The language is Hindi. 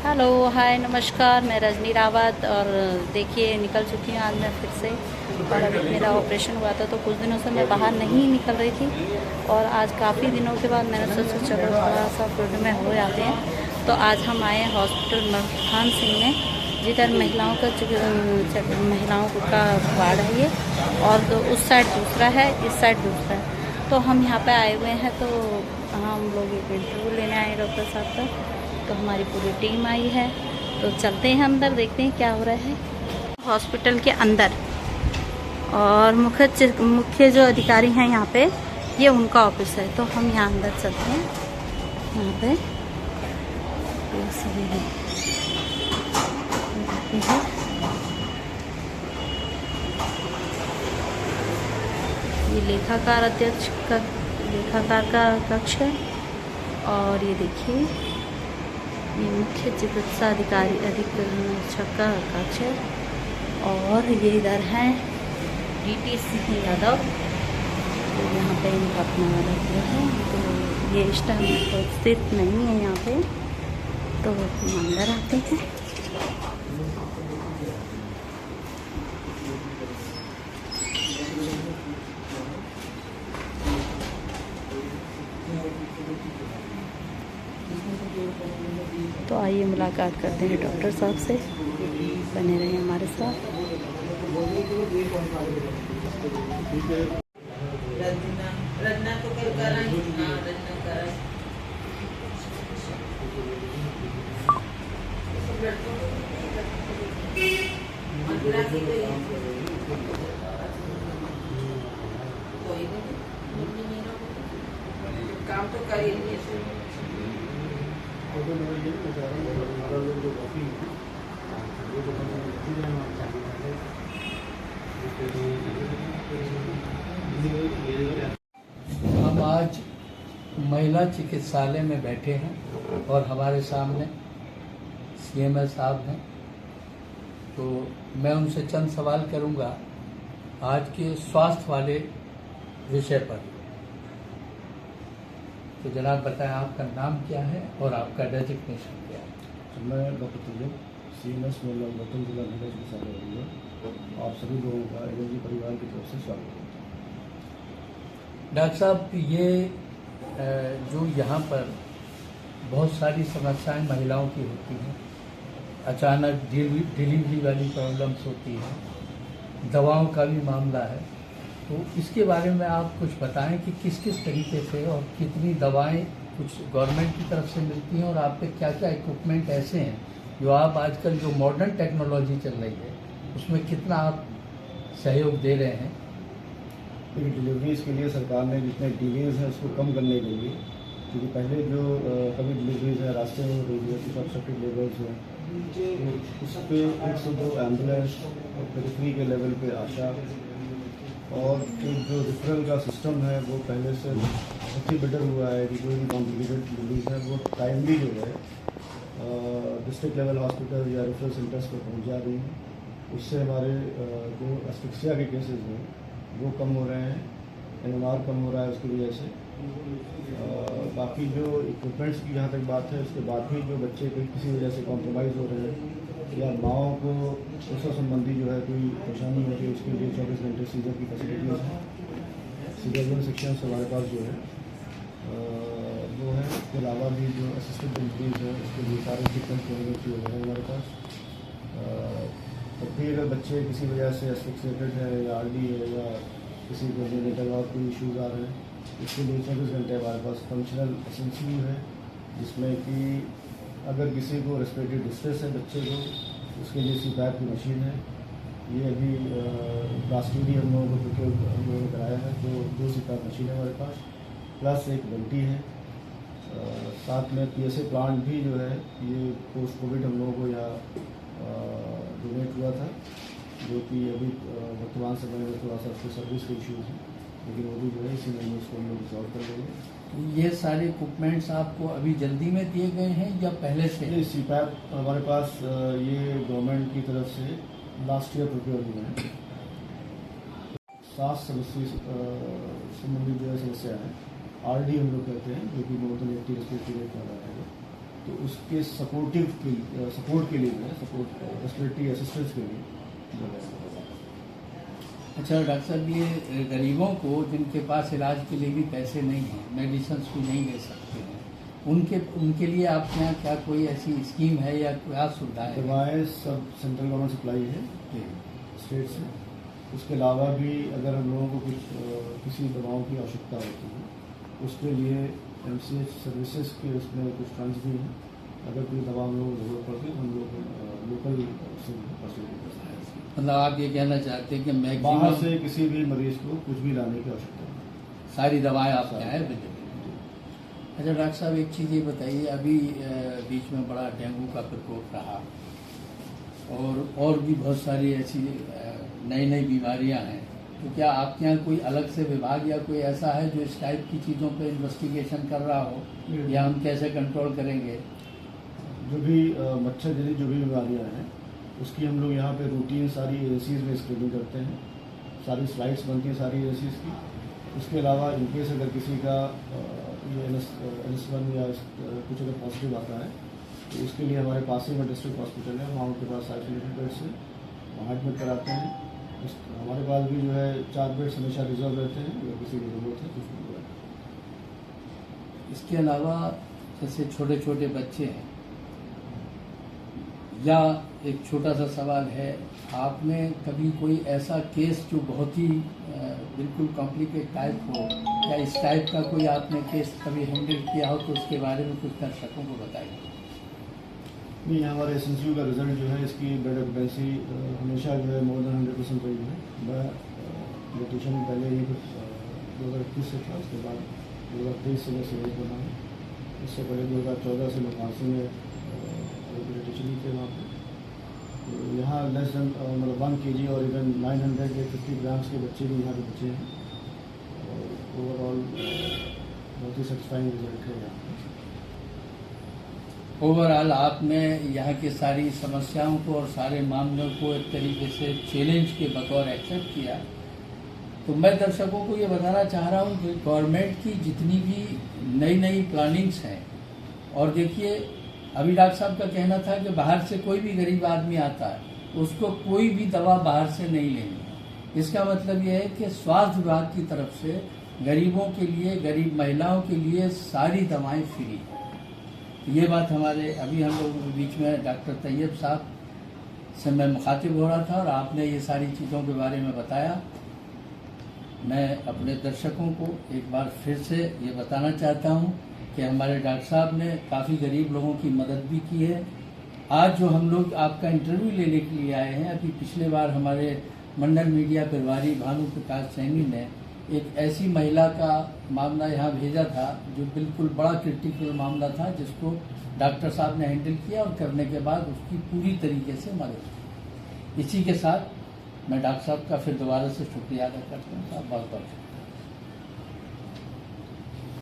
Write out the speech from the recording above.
हेलो हाय नमस्कार, मैं रजनी रावत। और देखिए निकल चुकी हूँ आज मैं फिर से। और अभी मेरा ऑपरेशन हुआ था तो कुछ दिनों से मैं बाहर नहीं निकल रही थी, और आज काफ़ी दिनों के बाद मैंने सोचा चलो थोड़ा सा फील्ड में हो जाते हैं। तो आज हम आए हॉस्पिटल मखान सिंह में, जिधर महिलाओं का वार्ड है ये, और तो उस साइड दूसरा है, इस साइड दूसरा है। तो हम यहाँ पे आए हुए हैं, तो हम लोग एक इंटरव्यू लेने आए डॉक्टर साहब का। तो हमारी पूरी टीम आई है, तो चलते हैं अंदर, देखते हैं क्या हो रहा है हॉस्पिटल के अंदर। और मुख्य जो अधिकारी हैं यहाँ पे, ये उनका ऑफिस है। तो हम यहाँ अंदर चलते हैं। यहाँ पे ये सभी है। ये लेखाकार का कक्ष है। और ये देखिए, ये मुख्य चिकित्सा अधिकारी अधीक्षक का कक्ष है। और ये इधर हैं DT सिंह यादव, तो यहाँ पे इनका अपना वाला वो है। तो ये इस टाइम उपस्थित नहीं है यहाँ पे, तो हम अंदर आते हैं। तो आइए मुलाकात करते हैं डॉक्टर साहब से, बने रहे हमारे साथ। रजना तो कल काम तो कर ही नहीं है। हम आज महिला चिकित्सालय में बैठे हैं और हमारे सामने CMS साहब हैं। तो मैं उनसे चंद सवाल करूंगा आज के स्वास्थ्य वाले विषय पर। तो जनाब बताएं, आपका नाम क्या है और आपका डेजिग्नेशन क्या है? तो मैं डॉक्टर तुल्य CMS महिला गौतम जिला महिला चिकित्सालय हूँ। आप सभी लोगों का एलर्जी परिवार की तरफ से स्वागत है। डॉक्टर साहब, ये जो यहाँ पर बहुत सारी समस्याएं महिलाओं की होती हैं, अचानक डिलीवरी वाली प्रॉब्लम्स होती हैं, दवाओं का भी मामला है, तो इसके बारे में आप कुछ बताएं कि किस किस तरीके से और कितनी दवाएं कुछ गवर्नमेंट की तरफ से मिलती हैं, और आप पे क्या क्या इक्विपमेंट ऐसे हैं जो आप आजकल जो मॉडर्न टेक्नोलॉजी चल रही है उसमें कितना आप सहयोग दे रहे हैं? क्योंकि डिलीवरीज के लिए सरकार ने जितने डिलेज हैं उसको कम करने के लिए, क्योंकि पहले जो कभी डिलीवरीज है रास्ते में हो रही है, कुछ ऑब्स्ट्रक्टिव लेवल्स हैं, तो उस पर 102 एम्बुलेंस और पेरिफेरी के लेवल पे आशा, और जो रेफरल का सिस्टम है वो पहले से बहुत ही बेटर हुआ है कि कोई भी कॉम्प्लिकेटेड डिलीवरीज है वो टाइमली जो है डिस्ट्रिक्ट लेवल हॉस्पिटल या रेफरल सेंटर्स पर पहुँच जा रही हैं। उससे हमारे जो एस्फिक्सिया के केसेस हैं वो कम हो रहे हैं, NMR कम हो रहा है उसकी वजह से। बाकी जो इक्विपमेंट्स की जहाँ तक बात है, उसके बाद भी जो बच्चे किसी वजह से कॉम्प्रोमाइज़ हो रहे हैं या माओं को प्रसव संबंधी जो है कोई परेशानी होती है, उसके लिए 24 घंटे सीजर की फैसिलिटीज़ हैं। सीजरियन सेक्शन हमारे पास जो है वो है। इसके अलावा भी जो असिस्टेड डिलीवरीज है उसके लिए सारे इक्विपमेंट टेक्नोलॉजी वगैरह हमारे पास। तो फिर अगर बच्चे किसी वजह से एस्फिक्सिएटेड है या RD है या किसी को जेनेटल और कोई इशूज़ आ रहे हैं, इसके लिए 24 घंटे हमारे पास फंक्शनल SNCU है, जिसमें कि अगर किसी को रेस्पिरेटरी डिस्ट्रेस है बच्चे को, उसके लिए CPAP की मशीन है। ये अभी लास्ट ईयर हम लोगों को प्रोक्योर हम लोगों ने कराया है, तो 2 CPAP मशीन है हमारे पास, प्लस एक वेंटी है। साथ में PSA प्लांट भी जो है ये पोस्ट कोविड हम लोगों को यहाँ डोनेट हुआ था, जो कि अभी वर्तमान समय में थोड़ा सा उसके सर्विस के इश्यूज़ हैं, लेकिन वो भी जो है इसी महीने उसको हम लोग रिजॉल्व कर लेंगे। ये सारे इक्विपमेंट्स आपको अभी जल्दी में दिए गए हैं या पहले से? ये CPAP हमारे पास ये गवर्नमेंट की तरफ से लास्ट ईयर प्रोक्योर हुए हैं। सांस संबंधित जो है समस्या है, RD हम लोग कहते हैं, जो कि मोर देन 80 रेस्पिरेटरी रेट वाला है, तो उसके सपोर्ट के लिए रेस्पिरेटरी असिस्टेंस के लिए अच्छा डॉक्टर साहब, ये गरीबों को जिनके पास इलाज के लिए भी पैसे नहीं हैं, मेडिसिन भी नहीं ले सकते हैं, उनके लिए आपके यहाँ क्या कोई ऐसी स्कीम है या क्या सुविधा है? दवाएँ सब सेंट्रल गवर्नमेंट सप्लाई है स्टेट से। उसके अलावा भी अगर हम लोगों को कुछ किसी दवाओं की आवश्यकता होती है उसके लिए MCH सर्विसेज के उसमें कुछ फंड्स भी हैं। अगर कोई दवा हम लोगों को जरूरत पड़ती है हम लोग लोकल से फैसिलिटी कर सकते हैं। मतलब आप ये कहना चाहते हैं कि बाहर मैक्सिमम से किसी भी मरीज को कुछ भी लाने की आवश्यकता नहीं। सारी दवाएं आपके यहाँ अवेलेबल। अच्छा डॉक्टर साहब, एक चीज़ ये बताइए, अभी बीच में बड़ा डेंगू का प्रकोप रहा और भी बहुत सारी ऐसी नई बीमारियां हैं, तो क्या आपके यहाँ कोई अलग से विभाग या कोई ऐसा है जो इस टाइप की चीज़ों पे इन्वेस्टिगेशन कर रहा हो, या हम कैसे कंट्रोल करेंगे? जो भी मच्छर जनित जो भी बीमारियाँ हैं उसकी हम लोग यहाँ पे रूटीन सारी एजेंसीज में स्क्रीनिंग करते हैं, सारी स्लाइड्स बनती हैं सारी एजेंसीज की। उसके अलावा इनकेस अगर किसी का ये NS1 या कुछ अगर पॉजिटिव आता है तो उसके लिए हमारे पास ही में डिस्ट्रिक्ट हॉस्पिटल है, वहाँ उनके पास आइसोलेटेड बेड्स है, वहाँ एडमिट कराते हैं। हमारे पास भी जो है 4 बेड्स हमेशा रिजर्व रहते हैं अगर किसी की जरूरत है कुछ भी। इसके अलावा जैसे छोटे छोटे बच्चे हैं, या एक छोटा सा सवाल है, आपने कभी कोई ऐसा केस जो बहुत ही बिल्कुल कॉम्प्लिकेट टाइप हो या इस टाइप का कोई आपने केस कभी हैंडल किया हो तो उसके बारे में कुछ दर्शकों को बताइए। नहीं, हमारे SNCU का रिजल्ट जो है इसकी बेड ऑक्यूपेंसी हमेशा जो है मोर देन 100% रही है। मैं रेडिएशन पहले ही 2021 से था, उसके बाद 2023 से मैं सेलेक्ट बना हूँ। इससे पहले 2014 से मैं फांसी में रेडिएशन ही थे वहाँ पर। तो यहाँ लेस देन मतलब 1 kg और इवन 950 ग्राम्स के बच्चे भी यहाँ पे बचे हैं। और ओवरऑल बहुत ही सेटिस्फाइंग रिजल्ट है यहाँ पर। ओवरऑल आपने यहाँ की सारी समस्याओं को और सारे मामलों को एक तरीके से चैलेंज के बतौर एक्सेप्ट किया। तो मैं दर्शकों को ये बताना चाह रहा हूँ कि गवर्नमेंट की जितनी भी नई प्लानिंग्स हैं, और देखिए अभी डॉक्टर साहब का कहना था कि बाहर से कोई भी गरीब आदमी आता है उसको कोई भी दवा बाहर से नहीं लेनी। इसका मतलब ये है कि स्वास्थ्य विभाग की तरफ से गरीबों के लिए, गरीब महिलाओं के लिए सारी दवाएं फ्री हैं। ये बात हमारे अभी हम लोगों के बीच में डॉक्टर तैयब साहब से मैं मुखातिब हो रहा था और आपने ये सारी चीज़ों के बारे में बताया। मैं अपने दर्शकों को एक बार फिर से ये बताना चाहता हूँ कि हमारे डॉक्टर साहब ने काफ़ी गरीब लोगों की मदद भी की है। आज जो हम लोग आपका इंटरव्यू लेने के लिए आए हैं, अभी पिछले बार हमारे मंडल मीडिया प्रभारी भानु प्रकाश सैनी ने एक ऐसी महिला का मामला यहाँ भेजा था जो बिल्कुल बड़ा क्रिटिकल मामला था, जिसको डॉक्टर साहब ने हैंडल किया और करने के बाद उसकी पूरी तरीके से मदद की। इसी के साथ मैं डॉक्टर साहब का फिर दोबारा से शुक्रिया अदा करता हूँ। बहुत बहुत